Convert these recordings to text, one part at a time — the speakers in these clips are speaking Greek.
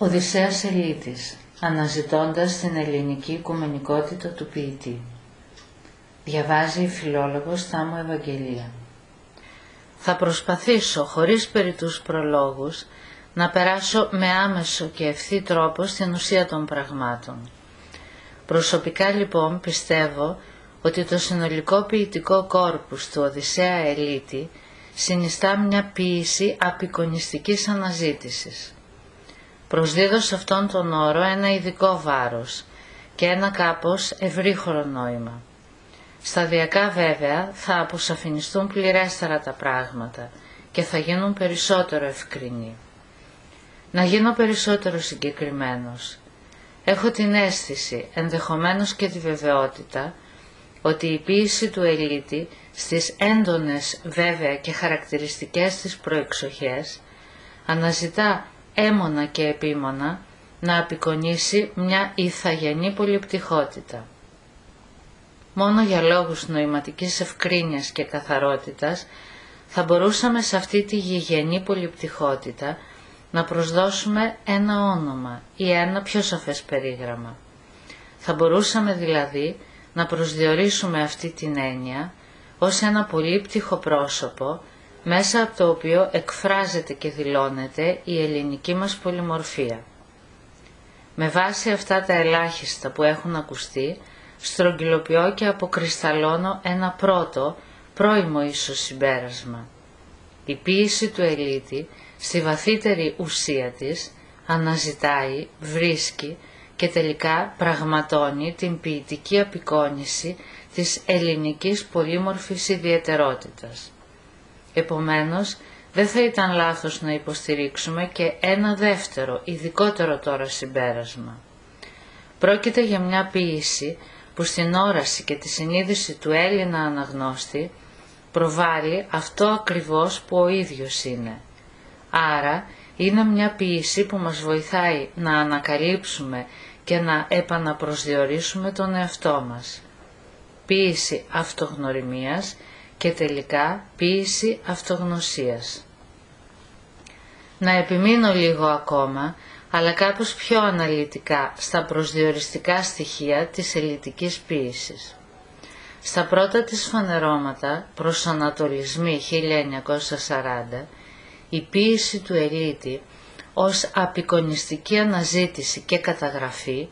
Οδυσσέας Ελίτης, αναζητώντας την ελληνική οικουμενικότητα του ποιητή. Διαβάζει η φιλόλογος Θάμου Ευαγγελία. Θα προσπαθήσω, χωρίς περιττούς προλόγους, να περάσω με άμεσο και ευθύ τρόπο στην ουσία των πραγμάτων. Προσωπικά λοιπόν πιστεύω ότι το συνολικό ποιητικό κόρπους του Οδυσσέα Ελίτη συνιστά μια ποίηση απεικονιστικής αναζήτησης. Προσδίδω σε αυτόν τον όρο ένα ειδικό βάρος και ένα κάπως ευρύχωρο νόημα. Σταδιακά βέβαια θα αποσαφινιστούν πληρέστερα τα πράγματα και θα γίνουν περισσότερο ευκρινή. Να γίνω περισσότερο συγκεκριμένος. Έχω την αίσθηση, ενδεχομένως και τη βεβαιότητα, ότι η ποίηση του Ελίτη στις έντονες βέβαια και χαρακτηριστικές της προεξοχές αναζητά έμονα και επίμονα να απεικονίσει μια ηθαγενή πολυπτυχότητα. Μόνο για λόγους νοηματικής ευκρίνειας και καθαρότητας θα μπορούσαμε σε αυτή τη γηγενή πολυπτυχότητα να προσδώσουμε ένα όνομα ή ένα πιο σαφές περίγραμμα. Θα μπορούσαμε δηλαδή να προσδιορίσουμε αυτή την έννοια ως ένα πολύπτυχο πρόσωπο μέσα από το οποίο εκφράζεται και δηλώνεται η ελληνική μας πολυμορφία. Με βάση αυτά τα ελάχιστα που έχουν ακουστεί, στρογγυλοποιώ και αποκρισταλώνω ένα πρώτο, πρώιμο ίσως συμπέρασμα. Η ποίηση του Ελίτη, στη βαθύτερη ουσία της, αναζητάει, βρίσκει και τελικά πραγματώνει την ποιητική απεικόνιση της ελληνικής πολύμορφης ιδιαιτερότητας. Επομένως, δεν θα ήταν λάθος να υποστηρίξουμε και ένα δεύτερο, ειδικότερο τώρα συμπέρασμα. Πρόκειται για μια ποίηση που στην όραση και τη συνείδηση του Έλληνα αναγνώστη προβάλλει αυτό ακριβώς που ο ίδιος είναι. Άρα, είναι μια ποίηση που μας βοηθάει να ανακαλύψουμε και να επαναπροσδιορίσουμε τον εαυτό μας. Ποίηση αυτογνωριμίας και τελικά ποίηση αυτογνωσίας. Να επιμείνω λίγο ακόμα, αλλά κάπως πιο αναλυτικά στα προσδιοριστικά στοιχεία της ελιτικής ποίησης. Στα πρώτα της φανερώματα, προσανατολισμοί 1940, η ποίηση του Ελίτη ως απεικονιστική αναζήτηση και καταγραφή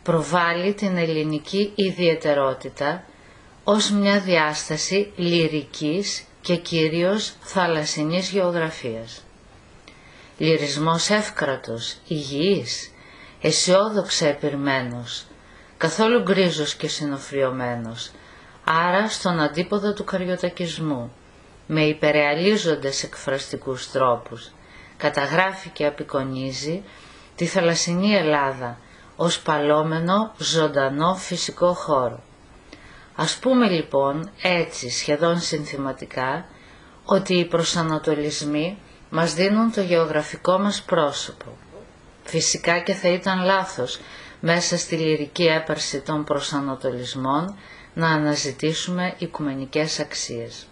προβάλλει την ελληνική ιδιαιτερότητα ως μια διάσταση λυρικής και κυρίως θαλασσινής γεωγραφίας. Λυρισμός εύκρατος, υγιής, αισιόδοξα επιρμένος, καθόλου γκρίζος και συνοφριωμένος, άρα στον αντίποδο του καριωτακισμού, με υπερεαλίζοντες εκφραστικούς τρόπους, καταγράφει και απεικονίζει τη θαλασσινή Ελλάδα ως παλόμενο, ζωντανό φυσικό χώρο. Ας πούμε λοιπόν έτσι σχεδόν συνθηματικά ότι οι προσανατολισμοί μας δίνουν το γεωγραφικό μας πρόσωπο. Φυσικά και θα ήταν λάθος μέσα στη λυρική έπαρση των προσανατολισμών να αναζητήσουμε οικουμενικές αξίες.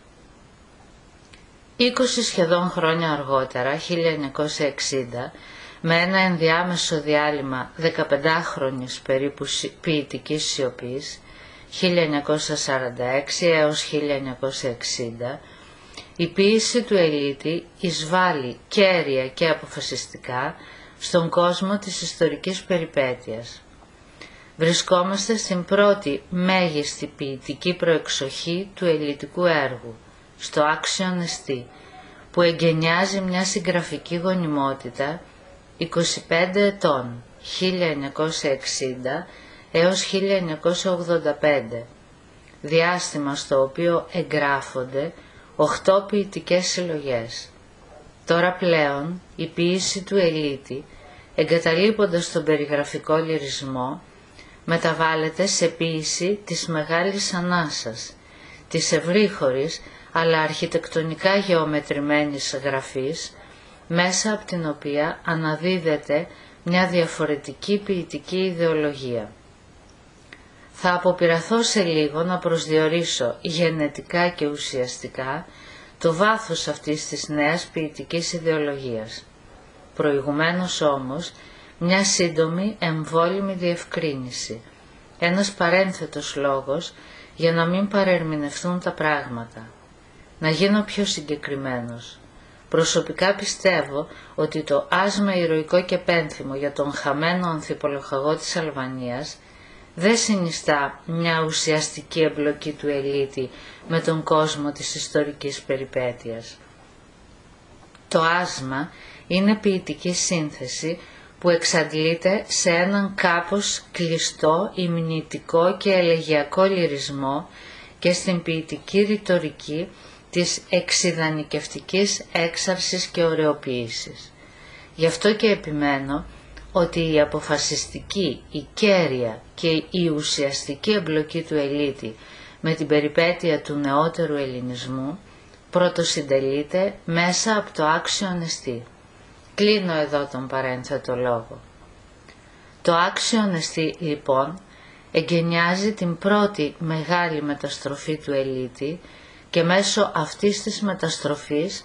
20 σχεδόν χρόνια αργότερα, 1960, με ένα ενδιάμεσο διάλειμμα 15χρονης περίπου ποιητικής σιωπής, 1946 έως 1960, η ποίηση του Ελίτη εισβάλλει κέρια και αποφασιστικά στον κόσμο της ιστορικής περιπέτειας. Βρισκόμαστε στην πρώτη μέγιστη ποιητική προεξοχή του ελιτικού έργου, στο άξιον εστί, που εγκαινιάζει μια συγγραφική γονιμότητα 25 ετών, 1960 έως 1985, διάστημα στο οποίο εγγράφονται 8 ποιητικές συλλογές. Τώρα πλέον η ποίηση του Ελίτη, εγκαταλείποντας τον περιγραφικό λυρισμό, μεταβάλλεται σε ποίηση της μεγάλης ανάσας, της ευρύχωρης αλλά αρχιτεκτονικά γεωμετρημένης γραφής, μέσα από την οποία αναδίδεται μια διαφορετική ποιητική ιδεολογία. Θα αποπειραθώ σε λίγο να προσδιορίσω γενετικά και ουσιαστικά το βάθος αυτής της νέας ποιητικής ιδεολογίας. Προηγουμένως όμως μια σύντομη εμβόλυμη διευκρίνηση, ένας παρένθετος λόγος για να μην παρερμηνευτούν τα πράγματα. Να γίνω πιο συγκεκριμένος. Προσωπικά πιστεύω ότι το άσμα ηρωικό και πένθυμο για τον χαμένο ανθιπολοχαγό της Αλβανίας δεν συνιστά μια ουσιαστική εμπλοκή του ελίτη με τον κόσμο της ιστορικής περιπέτειας. Το άσμα είναι ποιητική σύνθεση που εξαντλείται σε έναν κάπως κλειστό, υμνητικό και ελεγιακό λυρισμό και στην ποιητική ρητορική της εξιδανικευτικής έξαρσης και ωρεοποίησης. Γι' αυτό και επιμένω ότι η αποφασιστική, η κέρια και η ουσιαστική εμπλοκή του ελίτη με την περιπέτεια του νεότερου ελληνισμού πρωτοσυντελείται μέσα από το άξιον εστί. Κλείνω εδώ τον παρένθετο λόγο. Το άξιον εστί λοιπόν εγκαινιάζει την πρώτη μεγάλη μεταστροφή του ελίτη και μέσω αυτής της μεταστροφής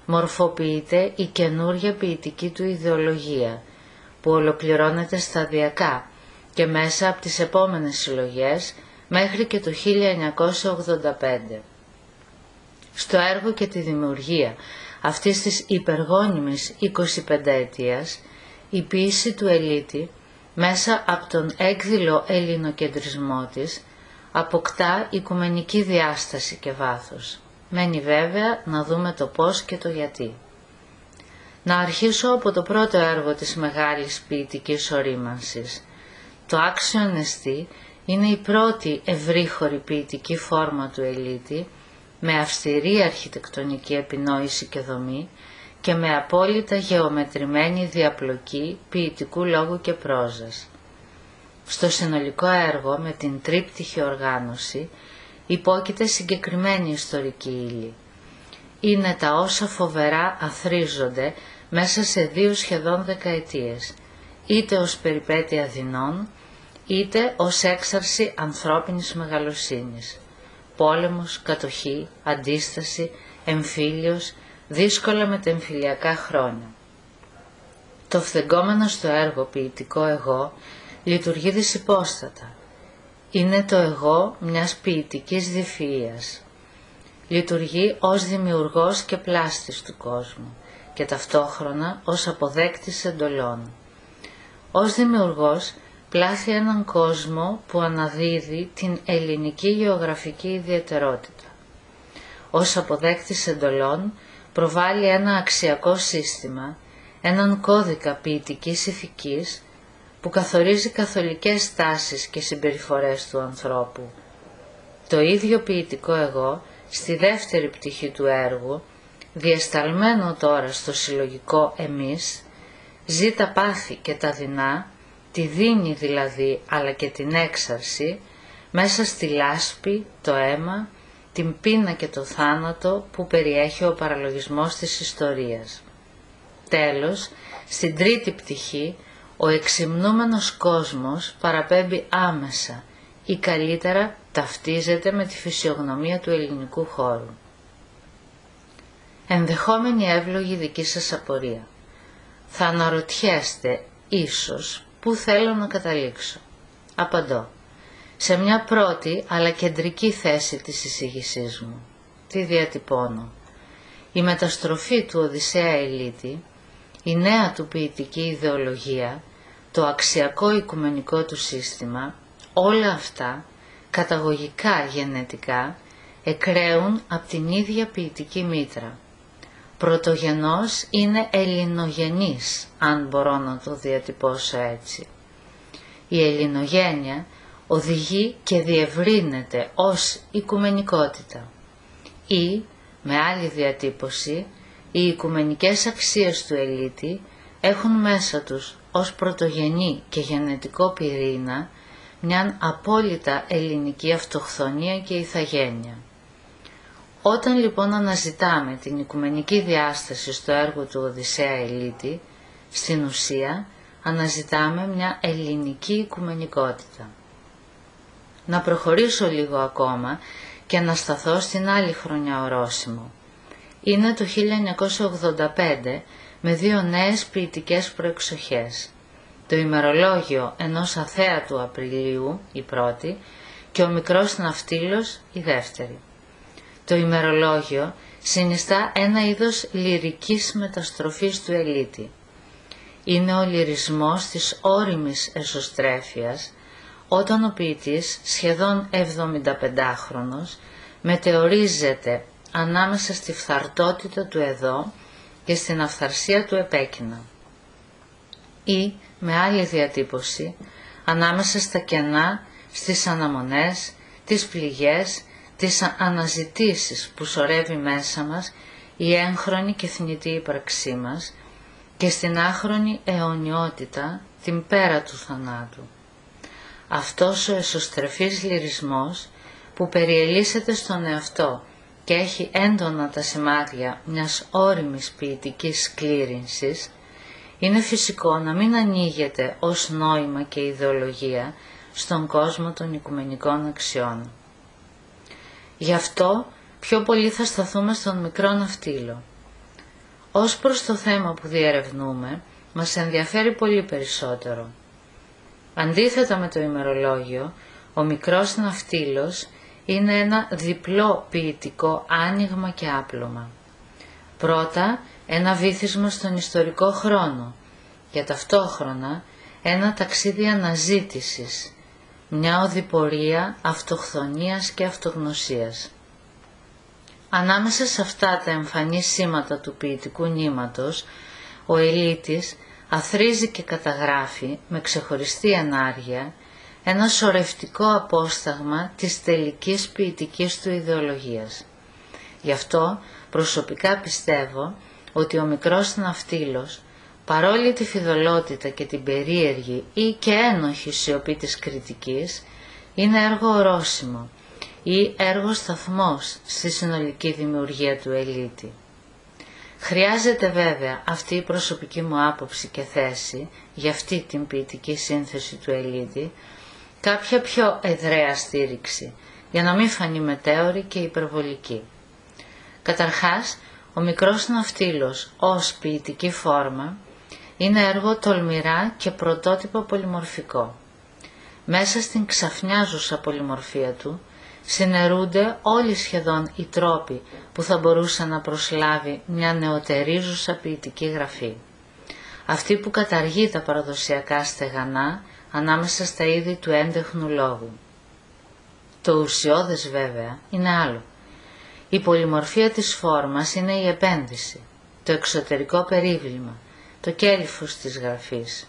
μορφοποιείται η καινούργια ποιητική του ιδεολογία που ολοκληρώνεται σταδιακά και μέσα από τις επόμενες συλλογές μέχρι και το 1985. Στο έργο και τη δημιουργία αυτής της υπεργόνιμης 25 ετίας, η ποίηση του ελίτη μέσα από τον έκδηλο ελληνοκεντρισμό της αποκτά οικουμενική διάσταση και βάθος. Μένει βέβαια να δούμε το πώς και το γιατί. Να αρχίσω από το πρώτο έργο της μεγάλης ποιητικής ορίμανσης. Το άξιον εστί είναι η πρώτη ευρύχωρη ποιητική φόρμα του ελίτη με αυστηρή αρχιτεκτονική επινόηση και δομή και με απόλυτα γεωμετρημένη διαπλοκή ποιητικού λόγου και πρόζας. Στο συνολικό έργο με την τρίπτυχη οργάνωση υπόκειται συγκεκριμένη ιστορική ύλη. Είναι τα όσα φοβερά αθρίζονται μέσα σε 2 σχεδόν δεκαετίες, είτε ως περιπέτεια δεινών, είτε ως έξαρση ανθρώπινης μεγαλοσύνης. Πόλεμος, κατοχή, αντίσταση, εμφύλιος, δύσκολα μετεμφυλιακά χρόνια. Το φθεγγόμενο στο έργο ποιητικό εγώ λειτουργεί δυσυπόστατα. Είναι το εγώ μιας ποιητικής διφυΐας. Λειτουργεί ως δημιουργός και πλάστης του κόσμου και ταυτόχρονα ως αποδέκτης εντολών. Ως δημιουργός πλάθει έναν κόσμο που αναδίδει την ελληνική γεωγραφική ιδιαιτερότητα. Ως αποδέκτης εντολών προβάλλει ένα αξιακό σύστημα, έναν κώδικα ποιητικής ηθικής που καθορίζει καθολικές τάσεις και συμπεριφορές του ανθρώπου. Το ίδιο ποιητικό εγώ, στη δεύτερη πτυχή του έργου, διεσταλμένο τώρα στο συλλογικό εμείς, ζει τα πάθη και τα δεινά, τη δίνει δηλαδή αλλά και την έξαρση, μέσα στη λάσπη, το αίμα, την πείνα και το θάνατο που περιέχει ο παραλογισμός της ιστορίας. Τέλος, στην τρίτη πτυχή, ο εξυμνούμενος κόσμος παραπέμπει άμεσα ή καλύτερα ταυτίζεται με τη φυσιογνωμία του ελληνικού χώρου. Ενδεχόμενη εύλογη δική σας απορία. Θα αναρωτιέστε ίσως πού θέλω να καταλήξω. Απαντώ. Σε μια πρώτη αλλά κεντρική θέση της εισήγησής μου. Τι διατυπώνω. Η μεταστροφή του Οδυσσέα Ελίτη, η νέα του ποιητική ιδεολογία, το αξιακό οικουμενικό του σύστημα, όλα αυτά, καταγωγικά γενετικά, εκραίουν από την ίδια ποιητική μήτρα. Πρωτογενός είναι ελληνογενής, αν μπορώ να το διατυπώσω έτσι. Η ελληνογένεια οδηγεί και διευρύνεται ως οικουμενικότητα. Ή, με άλλη διατύπωση, οι οικουμενικές αξίες του ελίτη έχουν μέσα τους ως πρωτογενή και γενετικό πυρήνα μιαν απόλυτα ελληνική αυτοχθονία και ηθαγένεια. Όταν λοιπόν αναζητάμε την οικουμενική διάσταση στο έργο του Οδυσσέα Ελίτη, στην ουσία αναζητάμε μια ελληνική οικουμενικότητα. Να προχωρήσω λίγο ακόμα και να σταθώ στην άλλη χρονιά ορόσημο. Είναι το 1985 με 2 νέες ποιητικές προεξοχές. το ημερολόγιο ενός αθέατου Απριλίου, η πρώτη, και ο μικρός ναυτίλος, η δεύτερη. Το ημερολόγιο συνιστά ένα είδος λυρικής μεταστροφής του Ελίτη. Είναι ο λυρισμός της ώριμης εσωστρέφειας, όταν ο ποιητής, σχεδόν 75χρονος, μετεωρίζεται ανάμεσα στη φθαρτότητα του εδώ και στην αυθαρσία του επέκεινα. Ή, με άλλη διατύπωση, ανάμεσα στα κενά, στις αναμονές, τις πληγές, τις αναζητήσεις που σωρεύει μέσα μας η έγχρονη και θνητή ύπαρξή μας και στην άχρονη αιωνιότητα, την πέρα του θανάτου. Αυτός ο εσωστρεφής λυρισμός που περιελίσσεται στον εαυτό και έχει έντονα τα σημάδια μιας ώριμης ποιητικής σκλήρυνσης, είναι φυσικό να μην ανοίγεται ως νόημα και ιδεολογία στον κόσμο των οικουμενικών αξιών. Γι' αυτό πιο πολύ θα σταθούμε στον μικρό ναυτίλο. Ως προς το θέμα που διερευνούμε, μας ενδιαφέρει πολύ περισσότερο. Αντίθετα με το ημερολόγιο, ο μικρός ναυτίλος είναι ένα διπλό ποιητικό άνοιγμα και άπλωμα. Πρώτα, ένα βύθισμα στον ιστορικό χρόνο και ταυτόχρονα ένα ταξίδι αναζήτησης, μια οδηπορία αυτοχθονίας και αυτογνωσίας. Ανάμεσα σε αυτά τα εμφανή σήματα του ποιητικού νήματος, ο Ελίτης αθρίζει και καταγράφει με ξεχωριστή ενάργεια ένα σωρευτικό απόσταγμα της τελικής ποιητικής του ιδεολογίας. Γι' αυτό προσωπικά πιστεύω ότι ο μικρός ναυτίλος, παρόλη τη φιδωλότητα και την περίεργη ή και ένοχη σιωπή της κριτικής, είναι έργο ορόσημο ή έργο σταθμός στη συνολική δημιουργία του Ελίτη. Χρειάζεται βέβαια αυτή η προσωπική μου άποψη και θέση για αυτή την ποιητική σύνθεση του Ελίτη κάποια πιο εδραία στήριξη, για να μην φανεί μετέωρη και υπερβολική. Καταρχάς, ο μικρός ναυτίλος ως ποιητική φόρμα είναι έργο τολμηρά και πρωτότυπο πολυμορφικό. Μέσα στην ξαφνιάζουσα πολυμορφία του συνερούνται όλοι σχεδόν οι τρόποι που θα μπορούσε να προσλάβει μια νεοτερίζουσα ποιητική γραφή. Αυτή που καταργεί τα παραδοσιακά στεγανά ανάμεσα στα είδη του έντεχνου λόγου. Το ουσιώδες βέβαια είναι άλλο. Η πολυμορφία της φόρμας είναι η επένδυση, το εξωτερικό περίβλημα, το κέλυφος της γραφής.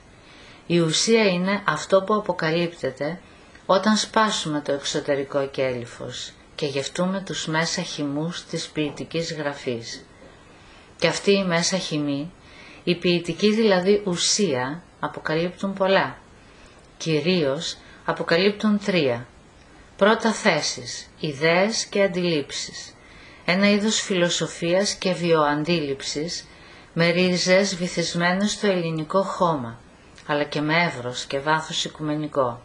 Η ουσία είναι αυτό που αποκαλύπτεται όταν σπάσουμε το εξωτερικό κέλυφος και γευτούμε τους μέσα χυμούς της ποιητικής γραφής. Και αυτή η μέσα χυμή, η ποιητική δηλαδή ουσία, αποκαλύπτουν πολλά. Κυρίως αποκαλύπτουν τρία. Πρώτα θέσεις, ιδέες και αντιλήψεις. Ένα είδος φιλοσοφίας και βιοαντίληψης με ρίζες βυθισμένες στο ελληνικό χώμα, αλλά και με εύρος και βάθος οικουμενικό.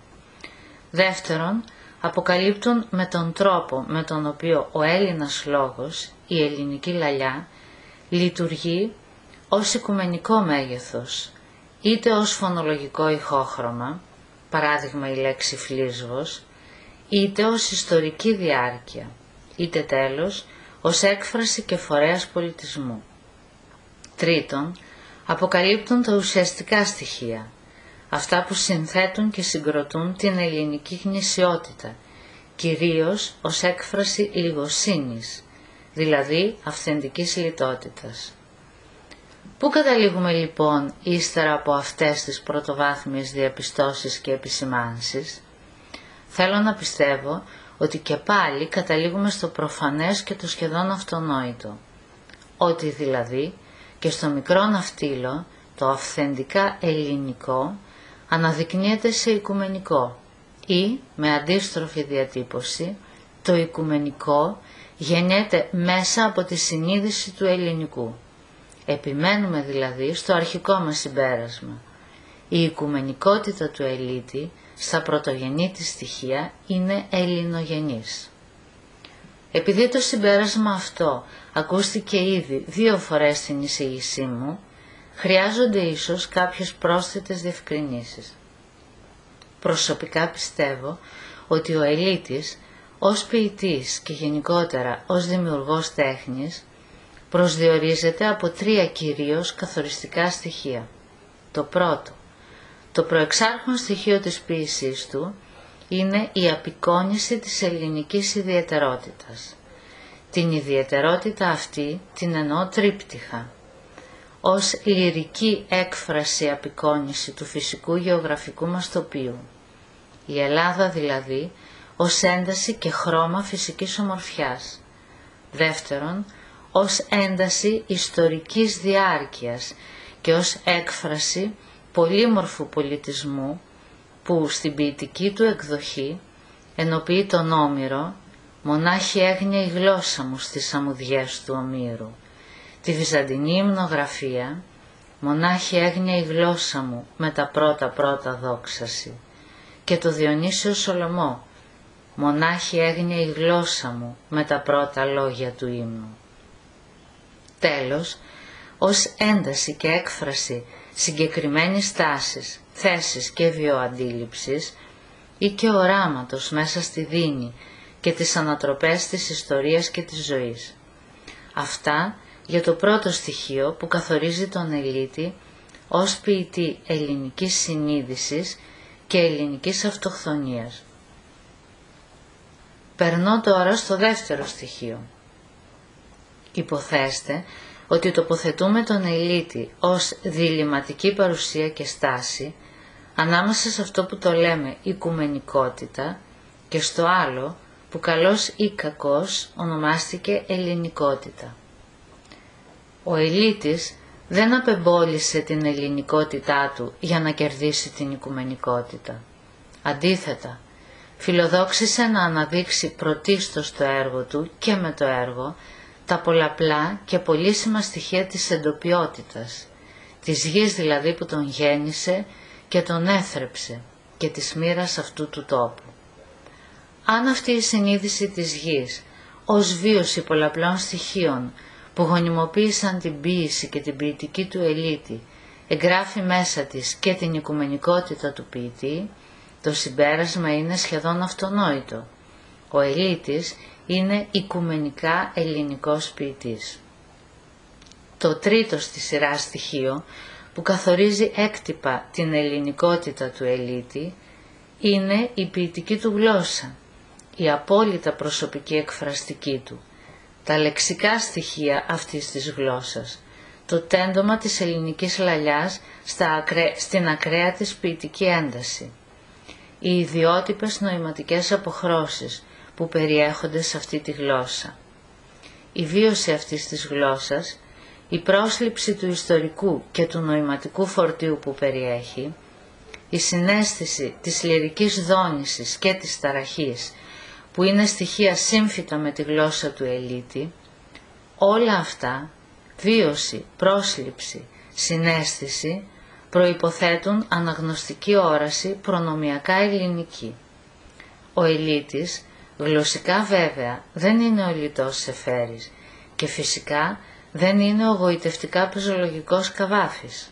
Δεύτερον, αποκαλύπτουν με τον τρόπο με τον οποίο ο Έλληνας λόγος, η ελληνική λαλιά, λειτουργεί ως οικουμενικό μέγεθος, είτε ως φωνολογικό ηχόχρωμα, παράδειγμα η λέξη φλίσβος, είτε ως ιστορική διάρκεια, είτε τέλος ως έκφραση και φορέας πολιτισμού. Τρίτον, αποκαλύπτουν τα ουσιαστικά στοιχεία, αυτά που συνθέτουν και συγκροτούν την ελληνική γνησιότητα, κυρίως ως έκφραση λιγοσύνης, δηλαδή αυθεντικής λιτότητας. Πού καταλήγουμε λοιπόν ύστερα από αυτές τις πρωτοβάθμιες διαπιστώσεις και επισημάνσεις? Θέλω να πιστεύω ότι και πάλι καταλήγουμε στο προφανές και το σχεδόν αυτονόητο, ότι δηλαδή και στο μικρό ναυτίλο το αυθεντικά ελληνικό αναδεικνύεται σε οικουμενικό ή, με αντίστροφη διατύπωση, το οικουμενικό γεννιέται μέσα από τη συνείδηση του ελληνικού. Επιμένουμε δηλαδή στο αρχικό μας συμπέρασμα. Η οικουμενικότητα του Ελίτη στα πρωτογενή της στοιχεία είναι ελληνογενής. Επειδή το συμπέρασμα αυτό ακούστηκε ήδη 2 φορές στην εισήγησή μου, χρειάζονται ίσως κάποιες πρόσθετες διευκρινήσεις. Προσωπικά πιστεύω ότι ο Ελίτης, ως ποιητής και γενικότερα ως δημιουργός τέχνης, προσδιορίζεται από 3 κυρίως καθοριστικά στοιχεία. Το πρώτο, το προεξάρχον στοιχείο της ποίησής του είναι η απεικόνιση της ελληνικής ιδιαιτερότητας. Την ιδιαιτερότητα αυτή την εννοώ τρίπτυχα, ως λυρική έκφραση απεικόνιση του φυσικού γεωγραφικού μας τοπίου. Η Ελλάδα δηλαδή ως ένταση και χρώμα φυσικής ομορφιάς. Δεύτερον, ως ένταση ιστορικής διάρκειας και ως έκφραση πολύμορφου πολιτισμού που στην ποιητική του εκδοχή ενοποιεί τον Όμηρο «Μονάχη έγνοια η γλώσσα μου στις αμμουδιές του Ομήρου», τη βυζαντινή υμνογραφία «Μονάχη έγνοια η γλώσσα μου με τα πρώτα δόξαση» και το Διονύσιο Σολομό «Μονάχη έγνοια η γλώσσα μου με τα πρώτα λόγια του ύμνου». Τέλος, ως ένταση και έκφραση συγκεκριμένης τάσης, θέσης και βιοαντίληψης ή και οράματος μέσα στη δίνη και τις ανατροπές της ιστορίας και της ζωής. Αυτά για το πρώτο στοιχείο που καθορίζει τον Ελίτη ως ποιητή ελληνικής συνείδησης και ελληνικής αυτοχθονίας. Περνώ τώρα στο δεύτερο στοιχείο. Υποθέστε ότι τοποθετούμε τον Ελίτη ως διλημματική παρουσία και στάση ανάμεσα σε αυτό που το λέμε οικουμενικότητα και στο άλλο που καλώς ή κακώς ονομάστηκε ελληνικότητα. Ο Ελίτης δεν απεμπόλησε την ελληνικότητά του για να κερδίσει την οικουμενικότητα. Αντίθετα, φιλοδόξησε να αναδείξει πρωτίστως το έργο του και με το έργο τα πολλαπλά και πολύσιμα στοιχεία της εντοπιότητας, της γης δηλαδή που τον γέννησε και τον έθρεψε και της μοίρας αυτού του τόπου. Αν αυτή η συνείδηση της γης ως βίωση πολλαπλών στοιχείων που γονιμοποίησαν την ποίηση και την ποιητική του Ελίτη εγγράφει μέσα της και την οικουμενικότητα του ποιητή, το συμπέρασμα είναι σχεδόν αυτονόητο. Ο Ελίτης είναι οικουμενικά ελληνικός ποιητής. Το τρίτο στη σειρά στοιχείο που καθορίζει έκτυπα την ελληνικότητα του Ελίτη είναι η ποιητική του γλώσσα, η απόλυτα προσωπική εκφραστική του, τα λεξικά στοιχεία αυτής της γλώσσας, το τέντομα της ελληνικής λαλιάς στην ακραία της ποιητική ένταση, οι ιδιότυπες νοηματικές αποχρώσεις που περιέχονται σε αυτή τη γλώσσα. Η βίωση αυτής της γλώσσας, η πρόσληψη του ιστορικού και του νοηματικού φορτίου που περιέχει, η συναίσθηση της λυρικής δόνησης και της ταραχής που είναι στοιχεία σύμφυτα με τη γλώσσα του Ελίτη, όλα αυτά, βίωση, πρόσληψη, συναίσθηση, προϋποθέτουν αναγνωστική όραση προνομιακά ελληνική. Ο Ελίτης, γλωσσικά βέβαια, δεν είναι ο λιτός Σεφέρης και φυσικά δεν είναι ο γοητευτικά πεζολογικός Καβάφης.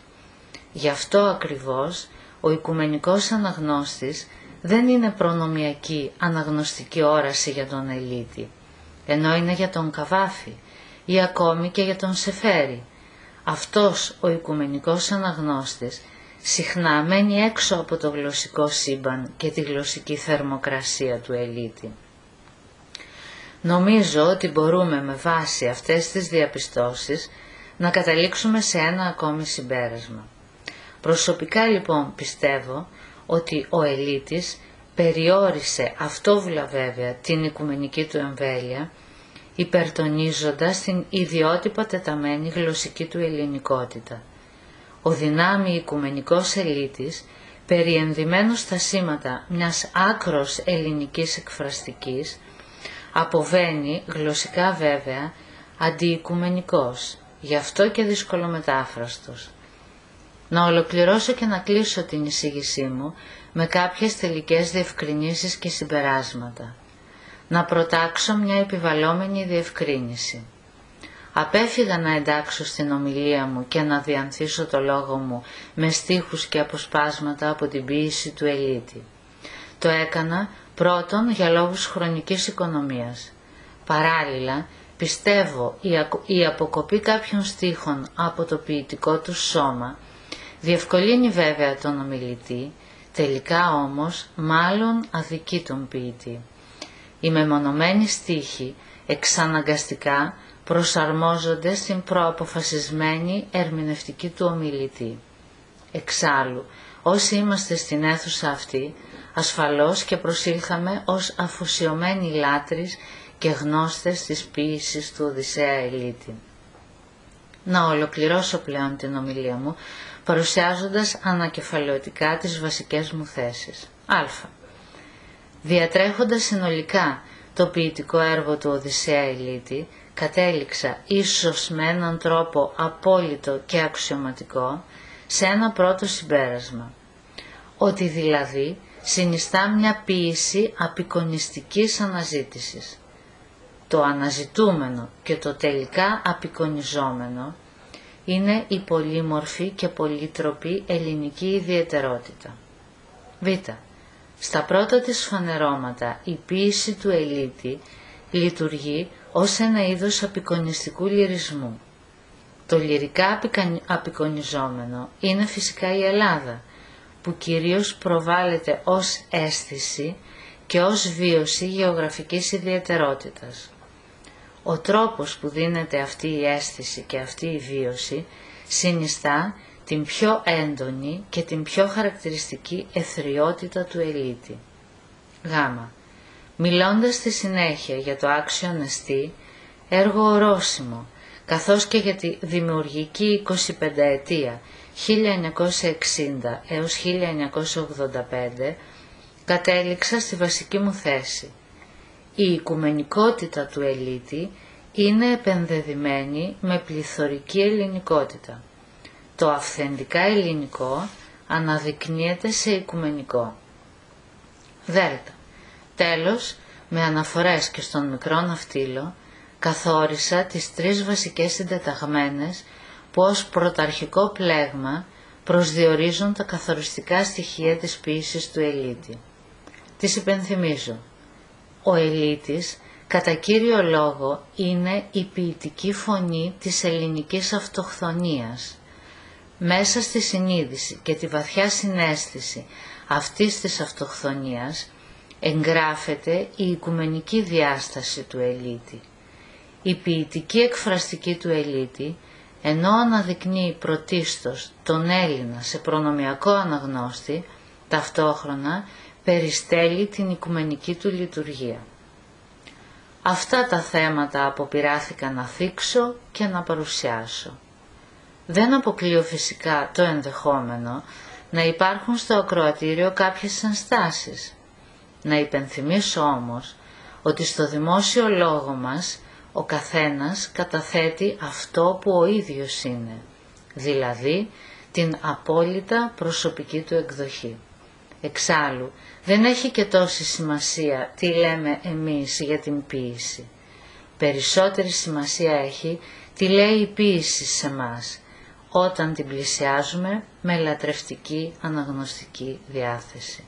Γι' αυτό ακριβώς ο οικουμενικός αναγνώστης δεν είναι προνομιακή αναγνωστική όραση για τον Ελίτη, ενώ είναι για τον Καβάφη ή ακόμη και για τον Σεφέρη. Αυτός ο οικουμενικός αναγνώστης συχνά μένει έξω από το γλωσσικό σύμπαν και τη γλωσσική θερμοκρασία του Ελίτη. Νομίζω ότι μπορούμε με βάση αυτές τις διαπιστώσεις να καταλήξουμε σε ένα ακόμη συμπέρασμα. Προσωπικά λοιπόν πιστεύω ότι ο Ελίτης περιόρισε αυτόβουλα βέβαια την οικουμενική του εμβέλεια, υπερτονίζοντας την ιδιότυπα τεταμένη γλωσσική του ελληνικότητα. Ο δυνάμει οικουμενικός Ελίτης, περιενδυμένος στα σήματα μιας άκρος ελληνικής εκφραστικής, αποβαίνει γλωσσικά βέβαια αντιοικουμενικός, γι' αυτό και δυσκολομετάφραστος. Να ολοκληρώσω και να κλείσω την εισήγησή μου με κάποιες τελικές διευκρινήσεις και συμπεράσματα. Να προτάξω μια επιβαλλόμενη διευκρίνηση. Απέφυγα να εντάξω στην ομιλία μου και να διανθίσω το λόγο μου με στίχους και αποσπάσματα από την ποίηση του Ελίτη. Το έκανα πρώτον για λόγους χρονικής οικονομίας. Παράλληλα, πιστεύω η αποκοπή κάποιων στίχων από το ποιητικό του σώμα διευκολύνει βέβαια τον ομιλητή, τελικά όμως μάλλον αδικεί τον ποιητή. Οι μεμονωμένοι στίχοι εξαναγκαστικά προσαρμόζονται στην προαποφασισμένη ερμηνευτική του ομιλητή. Εξάλλου, όσοι είμαστε στην αίθουσα αυτή, ασφαλώς και προσήλθαμε ως αφοσιωμένοι λάτρεις και γνώστες της ποίησης του Οδυσσέα Ελίτη. Να ολοκληρώσω πλέον την ομιλία μου, παρουσιάζοντας ανακεφαλαιωτικά τις βασικές μου θέσεις. Α. Διατρέχοντας συνολικά το ποιητικό έργο του Οδυσσέα Ελίτη, κατέληξα ίσως με έναν τρόπο απόλυτο και αξιωματικό σε ένα πρώτο συμπέρασμα, ότι δηλαδή συνιστά μια ποίηση απεικονιστικής αναζήτησης. Το αναζητούμενο και το τελικά απεικονιζόμενο είναι η πολύμορφη και πολύτροπη ελληνική ιδιαιτερότητα. Β. Στα πρώτα της φανερώματα η ποίηση του Ελίτη λειτουργεί ως ένα είδος απεικονιστικού λυρισμού. Το λυρικά απεικονιζόμενο είναι φυσικά η Ελλάδα, που κυρίως προβάλλεται ως αίσθηση και ως βίωση γεωγραφικής ιδιαιτερότητας. Ο τρόπος που δίνεται αυτή η αίσθηση και αυτή η βίωση συνιστά την πιο έντονη και την πιο χαρακτηριστική εθριότητα του Ελίτη. Γ. Μιλώντας στη συνέχεια για το άξιον εστί, έργο ορόσημο, καθώς και για τη δημιουργική 25 ετία 1960 έως 1985, κατέληξα στη βασική μου θέση. Η οικουμενικότητα του Ελίτη είναι επενδεδημένη με πληθωρική ελληνικότητα. Το αυθεντικά ελληνικό αναδεικνύεται σε οικουμενικό. Δ. Τέλος, με αναφορές και στον μικρό ναυτίλο, καθόρισα τις τρεις βασικές συντεταγμένες που ως πρωταρχικό πλέγμα προσδιορίζουν τα καθοριστικά στοιχεία της ποίησης του Ελίτη. Τις υπενθυμίζω. Ο Ελίτης, κατά κύριο λόγο, είναι η ποιητική φωνή της ελληνικής αυτοχθονίας. Μέσα στη συνείδηση και τη βαθιά συναίσθηση αυτής της αυτοχθονίας εγγράφεται η οικουμενική διάσταση του Ελίτη. Η ποιητική εκφραστική του Ελίτη, ενώ αναδεικνύει πρωτίστως τον Έλληνα σε προνομιακό αναγνώστη, ταυτόχρονα περιστέλει την οικουμενική του λειτουργία. Αυτά τα θέματα αποπειράθηκα να θίξω και να παρουσιάσω. Δεν αποκλείω φυσικά το ενδεχόμενο να υπάρχουν στο ακροατήριο κάποιες ενστάσεις. Να υπενθυμίσω όμως ότι στο δημόσιο λόγο μας ο καθένας καταθέτει αυτό που ο ίδιος είναι, δηλαδή την απόλυτα προσωπική του εκδοχή. Εξάλλου, δεν έχει και τόση σημασία τι λέμε εμείς για την ποίηση. Περισσότερη σημασία έχει τι λέει η ποίηση σε μας, όταν την πλησιάζουμε με λατρευτική αναγνωστική διάθεση.